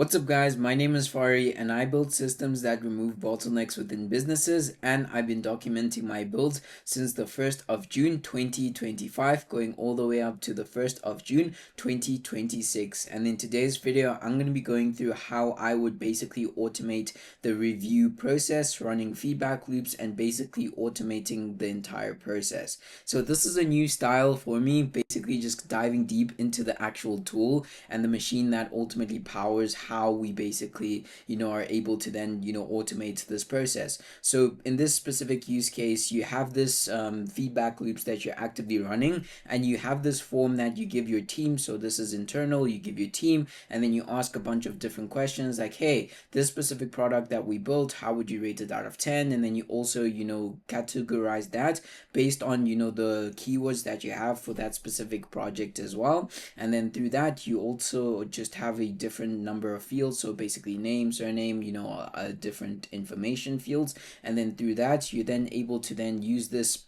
What's up, guys? My name is Fari, and I build systems that remove bottlenecks within businesses. And I've been documenting my builds since the 1st of June 2025, going all the way up to the 1st of June 2026. And in today's video, I'm going to be going through how I would basically automate the review process, running feedback loops, and basically automating the entire process. So, this is a new style for me, basically just diving deep into the actual tool and the machine that ultimately powers how we basically are able to then automate this process. So in this specific use case, you have this feedback loops that you're actively running, and you have this form that you give your team. So this is internal, you give your team, and then you ask a bunch of different questions like, hey, this specific product that we built, how would you rate it out of 10? And then you also categorize that based on the keywords that you have for that specific project as well. And then through that, you also just have a different number of fields, so basically name, surname, different information fields. And then through that, you're then able to then use this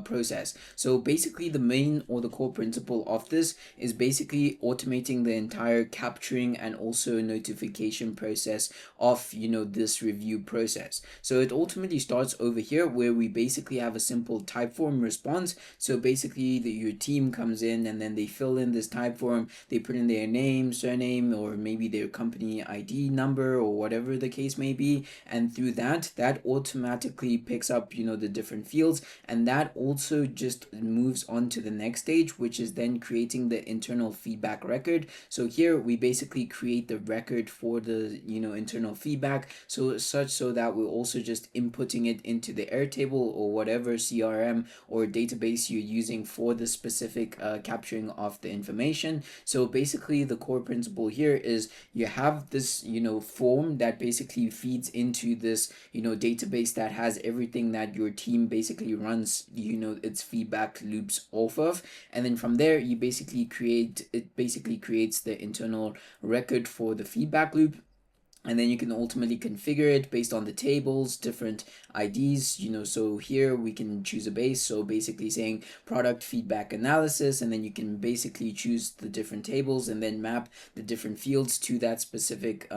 process. So basically the main or the core principle of this is basically automating the entire capturing and also notification process of this review process. So it ultimately starts over here where we basically have a simple type form response. So basically your team comes in and then they fill in this type form, they put in their name, surname, or maybe their company ID number or whatever the case may be, and through that automatically picks up the different fields, and that also just moves on to the next stage, which is then creating the internal feedback record. So here we basically create the record for the internal feedback, so that we're also just inputting it into the Airtable or whatever CRM or database you're using for the specific capturing of the information. So basically the core principle here is you have this form that basically feeds into this database that has everything that your team basically runs its feedback loops off of. And then from there you basically creates the internal record for the feedback loop, and then you can ultimately configure it based on the tables, different IDs. So here we can choose a base, so basically saying product feedback analysis, and then you can basically choose the different tables and then map the different fields to that specific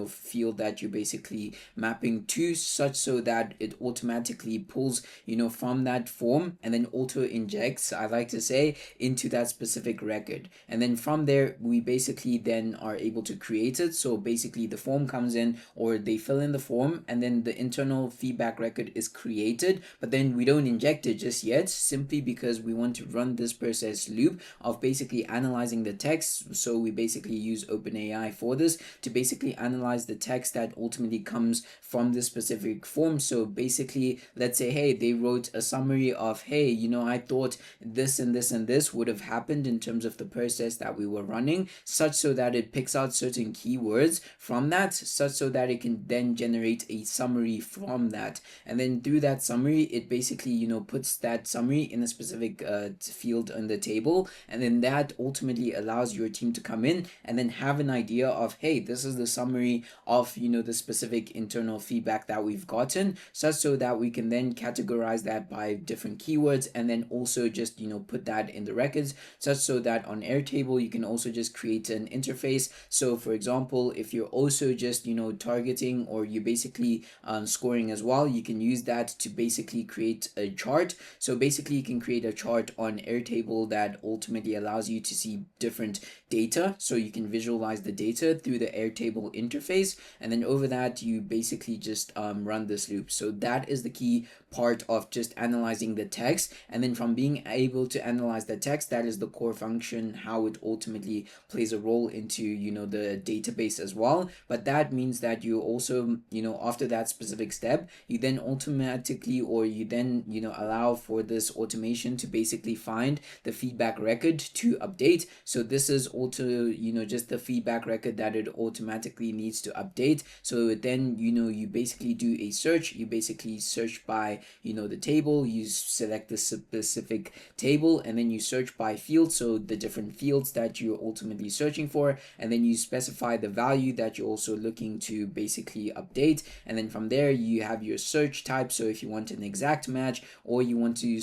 field that you're basically mapping to, such so that it automatically pulls from that form and then auto injects, I like to say, into that specific record. And then from there we basically then are able to create it. So basically the form comes in, or they fill in the form, and then the internal feedback record is created, but then we don't inject it just yet, simply because we want to run this process loop of basically analyzing the text. So we basically use OpenAI for this to basically analyze the text that ultimately comes from this specific form. So basically, let's say, hey, they wrote a summary of, hey, I thought this and this and this would have happened in terms of the process that we were running, such so that it picks out certain keywords from that, such so that it can then generate a summary from that. And then through that summary, it basically puts that summary in a specific field on the table, and then that ultimately allows your team to come in and then have an idea of, hey, this is the summary of the specific internal feedback that we've gotten, such so that we can then categorize that by different keywords, and then also just put that in the records, such so that on Airtable you can also just create an interface. So for example, if you're also just targeting, or you're basically scoring as well, you can use that to basically create a chart. So basically you can create a chart on Airtable that ultimately allows you to see different data, so you can visualize the data through the Airtable interface, and then over that you basically just run this loop. So that is the key part of just analyzing the text. And then from being able to analyze the text, that is the core function, how it ultimately plays a role into the database as well. But that means that you also after that specific step, you then automatically, or you then allow for this automation to basically find the feedback record to update. So this is also just the feedback record that it automatically needs to update. So then you basically do a search. You basically search by the table, you select the specific table, and then you search by field, so the different fields that you're ultimately searching for, and then you specify the value that you're also looking to basically update. And then from there you have your search type, so if you want an exact match, or you want to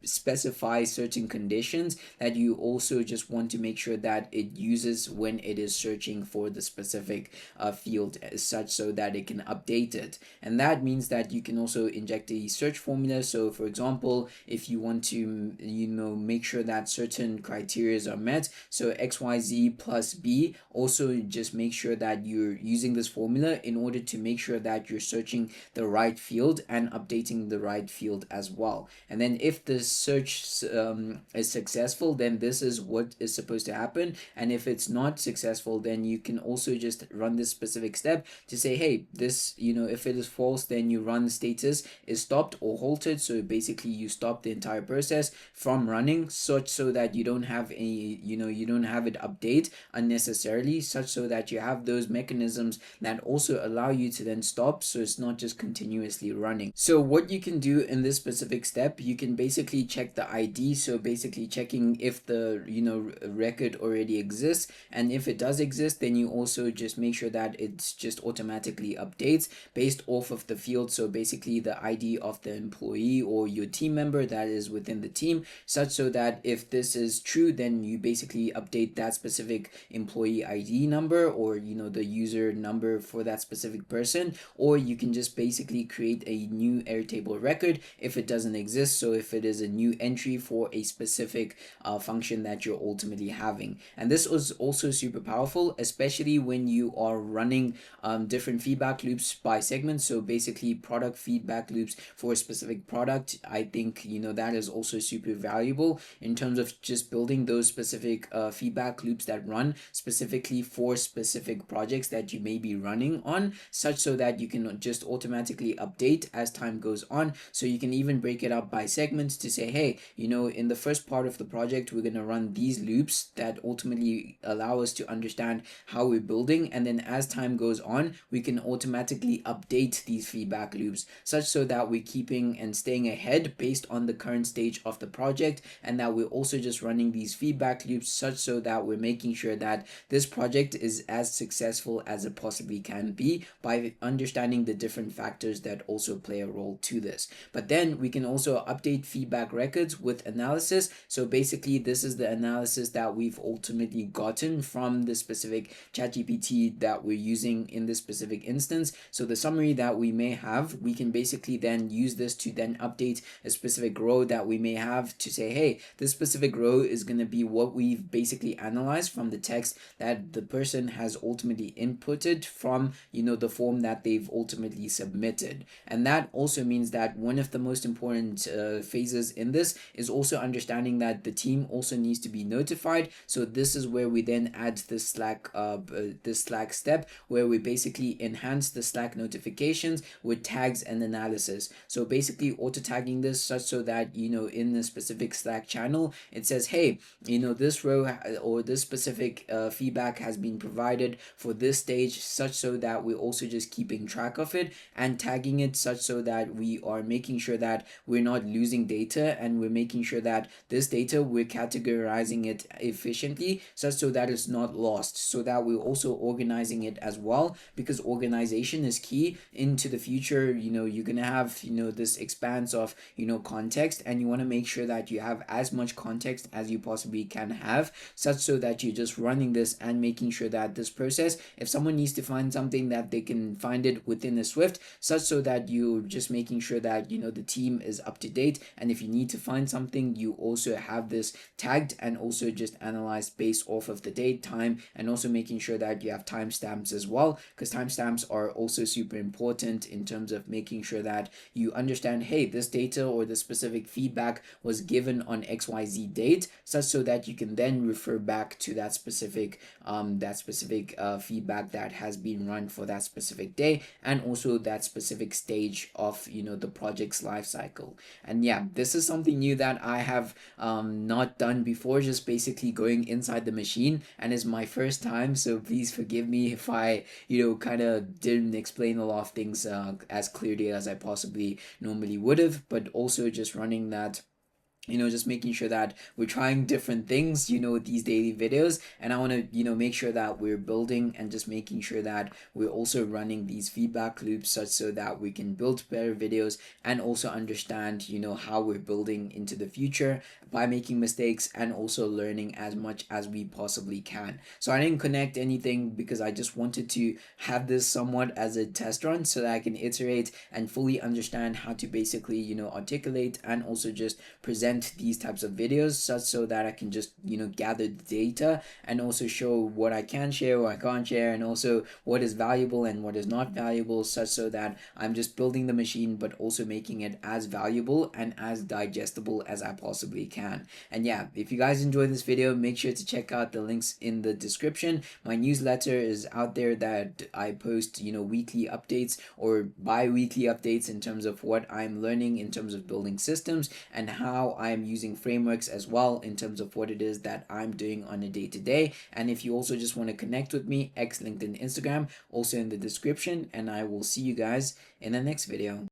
specify certain conditions that you also just want to make sure that it uses when it is searching for the specific field as such, so that it can update it. And that means that you can also inject a search formula. So for example, if you want to make sure that certain criteria are met, so xyz plus b, also just make sure that you're using this formula in order to make sure that you're searching the right field and updating the right field as well. And then if the search is successful, then this is what is supposed to happen. And if it's not successful, then you can also just run this specific step to say, hey, this, if it is false, then you run status is stopped or halted. So basically you stop the entire process from running, such so that you don't have any, you don't have it update unnecessarily, such so that you have those mechanisms that also allow you to then stop, so it's not just continuously running. So what you can do in this specific step, you can basically check the ID, so basically checking if the record already exists, and if it does exist, then you also just make sure that it's just automatically updates based off of the field, so basically the ID of the employee or your team member that is within the team, such so that if this is true, then you basically update that specific employee ID number, or the user number for that specific person, or you can just basically create a new Airtable record if it doesn't exist, so if it is a new entry for a specific function that you're ultimately having. And this was also super powerful, especially when you are running different feedback loops by segment, so basically product feedback loops for a specific product. I think that is also super valuable in terms of just building those specific feedback loops that run specifically for specific projects that you may be running on, such so that you can just automatically update as time goes on. So you can even break it up by segments to say, hey, in the first part of the project, we're going to run these loops that ultimately allow us to understand how we're building, and then as time goes on, we can automatically update these feedback loops, such so that we're keeping and staying ahead based on the current stage of the project, and that we're also just running these feedback loops such so that we're making sure that this project is as successful as it possibly can be by understanding the different factors that also play a role to this. But then we can also update feedback records with analysis. So basically this is the analysis that we've ultimately gotten from the specific ChatGPT that we're using in this specific instance. So the summary that we may have, we can basically then use this to then update a specific row that we may have to say, hey, this specific row is going to be what we've basically analyzed from the text that the person has ultimately inputted from the form that they've ultimately submitted. And that also means that one of the most important phases in this is also understanding that the team also needs to be notified. So this is where we then add this Slack step where we basically enhance the Slack notifications with tags and analysis. So basically auto tagging this such so that in the specific Slack channel it says, hey, this row or this specific feedback has been provided for this stage, such so that we're also just keeping track of it and tagging it such so that we are making sure that we're not losing data, and we're making sure that this data we're categorizing it efficiently such so that it's not lost, so that we're also organizing it as well, because organization is key into the future. You're gonna have this expanse of context, and you want to make sure that you have as much context as you possibly can have, such so that you're just running this and making sure that this process, if someone needs to find something, that they can find it within a Swift, such so that you're just making sure that the team is up to date. And if you need to find something, you also have this tagged and also just analyzed based off of the date, time, and also making sure that you have timestamps as well, because timestamps are also super important in terms of making sure that you understand, hey, this data or the specific feedback was given on XYZ date, such so that you can then refer back to that specific feedback that has been run for that specific day, and also that specific stage of the project's life cycle. And yeah, this is something new that I have not done before, just basically going inside the machine, and it's my first time, so please forgive me if I kind of didn't explain a lot of things as clearly as I possibly normally would have. But also just running that just making sure that we're trying different things, with these daily videos. And I want to, make sure that we're building and just making sure that we're also running these feedback loops such so that we can build better videos and also understand, how we're building into the future by making mistakes and also learning as much as we possibly can. So I didn't connect anything because I just wanted to have this somewhat as a test run so that I can iterate and fully understand how to basically, articulate and also just present these types of videos such so that I can just, gather the data and also show what I can share, what I can't share, and also what is valuable and what is not valuable, such so that I'm just building the machine but also making it as valuable and as digestible as I possibly can. And yeah, if you guys enjoyed this video, make sure to check out the links in the description. My newsletter is out there that I post, weekly updates or bi-weekly updates in terms of what I'm learning in terms of building systems and how I'm using frameworks as well in terms of what it is that I'm doing on a day-to-day. And if you also just want to connect with me, X, LinkedIn, Instagram, also in the description. And I will see you guys in the next video.